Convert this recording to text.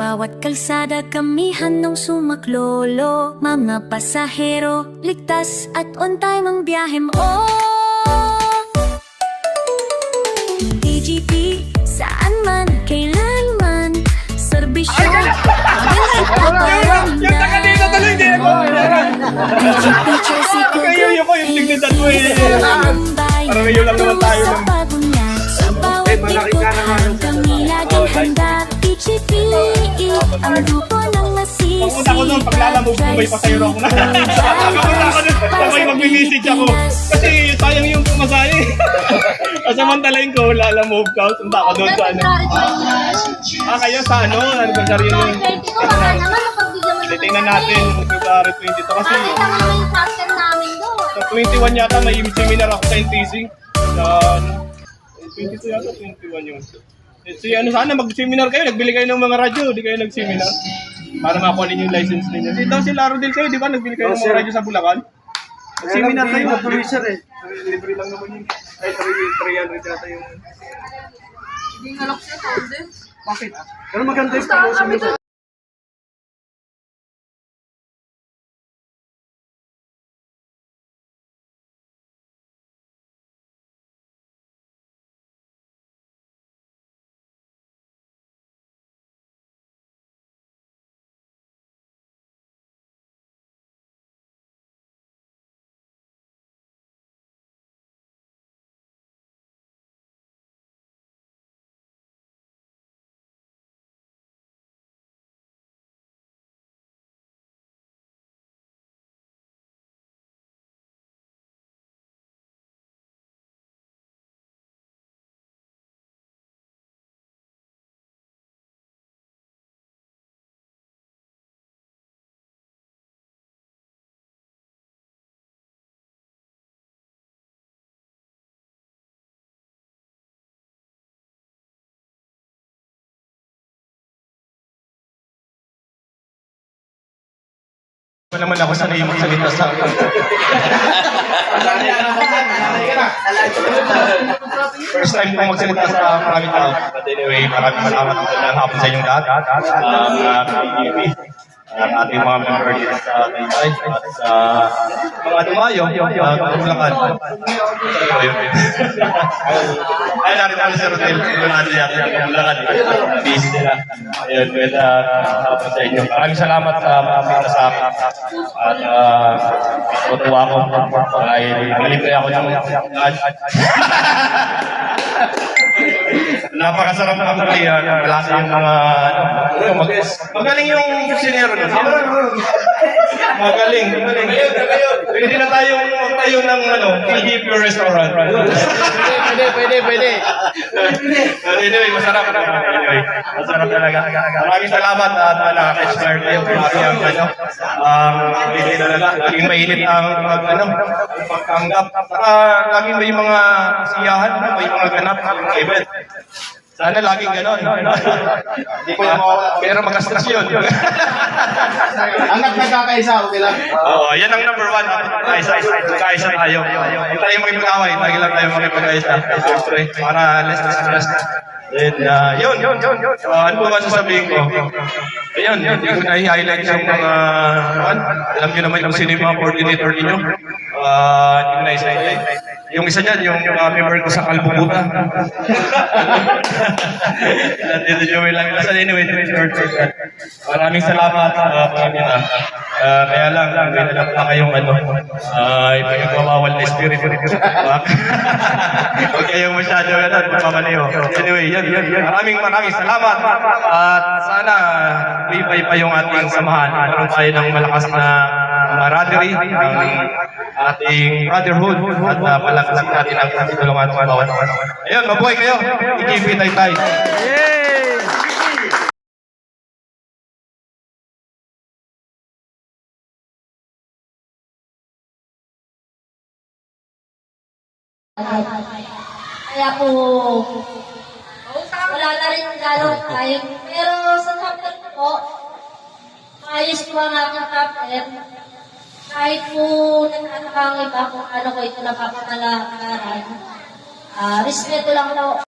bawat kalsada kamihan ng sumaklolo. Mga pasahero, ligtas at on time ang biyahe mo. DGP, saan man, kailanman, serbisyo, Yung taga-dito tuloy din ako. DGP, Chelsea, Kayo yung dignidad mo eh. Parang ngayon lang naman tayo ng... malaki ka naman. Kami laging handa. DGP, ang grupo ng masisi. Pagpunta ko doon, paglalamog ko, may pasayro ako na. Pagpunta ko doon, sabay mag-message ako. Kasi sayang yung pumasahe. Kasamantalain ko, lalamog ka. Punta ko doon sa ano. Kayo sa ano? Ano ba sarili yun? Titingnan natin kung February 22 kasi sa 21 yata may seminar ako sa NTC. Sa 22 yata, 21 yun. Si ano sana mag-seminar kayo, nagbili kayo ng mga radyo, di kayo nag-seminar para makuha yung license ninyo. Ito si Laro din kayo, di ba? Nagbili kayo ng mga radyo sa Bulacan. Nag-seminar kayo, producer eh. Libre lang naman yun. Ay, 300 yata yung... Hindi nga lang siya, Golden. Bakit? Pero maganda yung promotion. Wala naman ako sanay magsalita sa first time ko magsalita sa maraming tao. But anyway, maraming salamat ng hapon sa inyong lahat. At ating mga member dito sa Taytay at sa mga dumayo, Bulacan. Ay, narito si Rodel. Yung natin yata, Bulacan. Busy nila. Ayun, hapon sa inyo. Maraming salamat sa mga sa akin. At tutuwa ko dahil malibre ako ng napakasarap na kulihan. Malasa yung mga magaling yung kusinero nun. Magaling. Pwede na tayo ng TGP restaurant. Pwede. Anyway, masarap. Masarap talaga. Maraming salamat at nakaka-inspire kayo. Hindi talaga. Laging mainit ang pagtanggap. Laging may mga siyahan, may mga ganap, event. Sana laging gano'n. Pero magastos yun. Hanggat nagkakaisa, okay lang. Oo, yan ang number one. Kaisa tayo. Hindi tayo makipag-away. Lagi lang tayo makipag-kaisa. Para less stress. Then, yun. Ano ba masasabihin ko? Ayun, yung na-highlight yung mga, alam nyo naman yung sino yung mga coordinator ninyo. Hindi ko na-highlight. Yung isa dyan, yung member ko sa Kalbubuta. Dito Joey lang. Anyway, maraming salamat. Kaya lang, may nalang pa kayong ipagmamawal na spirit. Huwag kayong masyado mamaliw. Anyway, yun. Maraming salamat. At sana, ibay pa yung ating samahan. Meron tayo ng malakas na camaraderie, ang ating brotherhood, at palaglag natin ang tulungan sa bawat. Ayun, mabuhay kayo. DGP Taytay. Kaya po, wala na rin gano'n tayo. Pero sa chapter ko po, maayos po ang aking chapter. Kahit po nagtataka ang iba kung ano ko ito napapangalaran, respeto lang po.